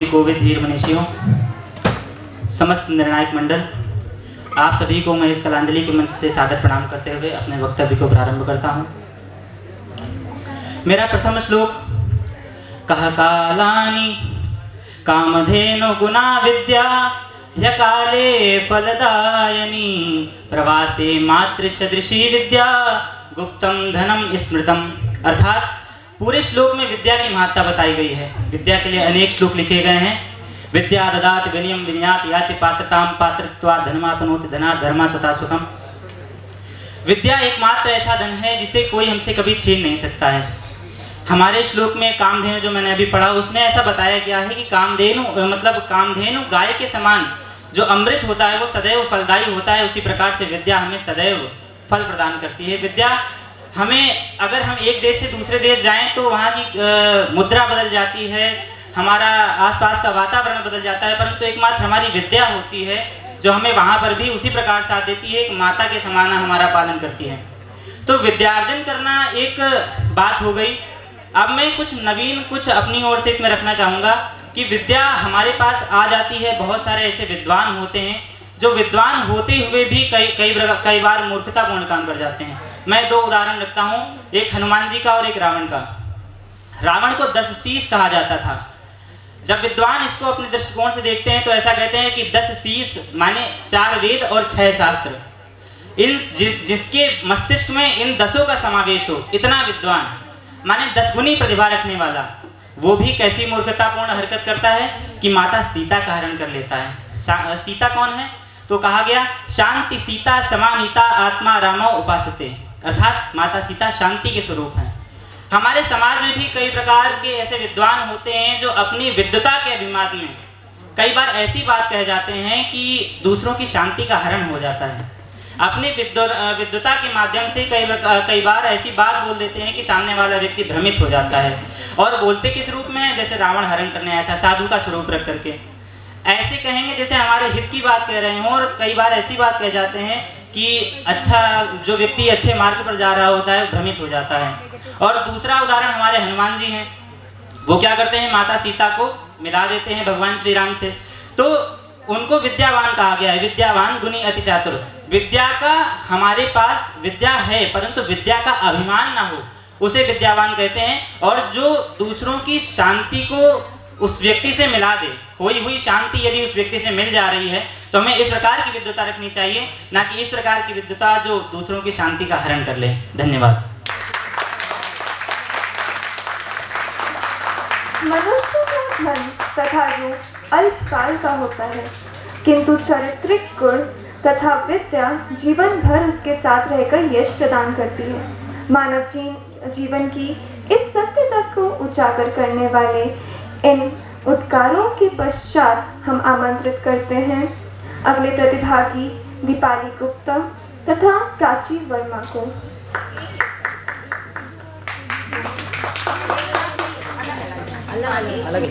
कोविद धीर मनीषियों, समस्त निर्णायक मंडल, आप सभी को मैं इस कलांजलि के मंच से सादर प्रणाम करते हुए अपने वक्तव्य को प्रारंभ करता हूँ। मेरा प्रथम श्लोक, कह कालानि कामधेनु गुना विद्या ह्यकाले फलदायनी प्रवासे मातृसदृशी विद्या गुप्तम धनम स्मृतम। अर्थात पूरे श्लोक में विद्या की महत्ता बताई गई है। विद्या के लिए अनेक श्लोक लिखे गए हैं। विद्या ददात विनयम विनयात याति पात्रताम पात्रत्वात् धनमापनोति धनात् धर्मात् तथा सुखम। विद्या एकमात्र ऐसा धन है जिसे कोई हमसे कभी छीन नहीं सकता है। हमारे श्लोक में कामधेनु जो मैंने अभी पढ़ा उसमें ऐसा बताया गया है कि कामधेनु गाय के समान जो अमृत होता है वो सदैव फलदायी होता है। उसी प्रकार से विद्या हमें सदैव फल प्रदान करती है। विद्या हमें, अगर हम एक देश से दूसरे देश जाएं तो वहाँ की मुद्रा बदल जाती है, हमारा आसपास का वातावरण बदल जाता है, परंतु एकमात्र हमारी विद्या होती है जो हमें वहाँ पर भी उसी प्रकार साथ देती है, एक माता के समान हमारा पालन करती है। तो विद्यार्जन करना एक बात हो गई। अब मैं कुछ नवीन कुछ अपनी ओर से इसमें रखना चाहूँगा कि विद्या हमारे पास आ जाती है। बहुत सारे ऐसे विद्वान होते हैं जो विद्वान होते हुए भी कई बार मूर्खतापूर्ण काम कर जाते हैं। मैं दो उदाहरण रखता हूँ, एक हनुमान जी का और एक रावण का। रावण को 10 शीश कहा जाता था। जब विद्वान इसको अपने दृष्टिकोण से देखते हैं तो ऐसा कहते हैं कि 10 शीश माने 4 वेद और 6 शास्त्र, जिसके मस्तिष्क में इन 10 का समावेश हो, इतना विद्वान माने 10 गुनी प्रतिभा रखने वाला, वो भी कैसी मूर्खतापूर्ण हरकत करता है कि माता सीता का हरण कर लेता है। सीता कौन है? तो कहा गया शांति सीता समानीता आत्मा रामो उपासते, अर्थात माता सीता शांति के स्वरूप हैं। हमारे समाज में भी कई प्रकार के ऐसे विद्वान होते हैं जो अपनी विद्वता के अभिमान में कई बार ऐसी बात कह जाते हैं कि दूसरों की शांति का हरण हो जाता है। अपनी विद्वता के माध्यम से कई बार ऐसी बात बोल देते हैं कि सामने वाला व्यक्ति भ्रमित हो जाता है। और बोलते किस रूप में? जैसे रावण हरण करने आया था, साधु का स्वरूप रख करके ऐसे कहेंगे जैसे हमारे हित की बात कह रहे हों। और कई बार ऐसी बात कह जाते हैं कि जो व्यक्ति अच्छे मार्ग पर जा रहा होता है भ्रमित हो जाता है। और दूसरा उदाहरण हमारे हनुमान जी हैं। वो क्या करते हैं? माता सीता को मिला देते हैं भगवान श्री राम से। तो उनको विद्यावान कहा गया है, विद्यावान गुणी अति चातुर। विद्या का हमारे पास विद्या है परंतु विद्या का अभिमान ना हो, उसे विद्यावान कहते हैं। और जो दूसरों की शांति को उस व्यक्ति से मिला दे, खोई हुई शांति यदि उस व्यक्ति से मिल जा रही है तो हमें इस प्रकार की विद्वता रखनी चाहिए, ना कि इस प्रकार की विद्वता जो दूसरों की शांति का हरण कर ले। धन्यवाद। मनुष्य का धन तथा रूप अल्पकाल का होता है, किंतु चारित्रिक गुण तथा विद्या जीवन भर उसके साथ रहकर यश प्रदान करती है। मानव जीवन की इस सत्य तक को उजागर करने वाले इन उद्गारों के पश्चात हम आमंत्रित करते हैं अगले प्रतिभागी दीपाली गुप्ता तथा प्राची वर्मा को। अलग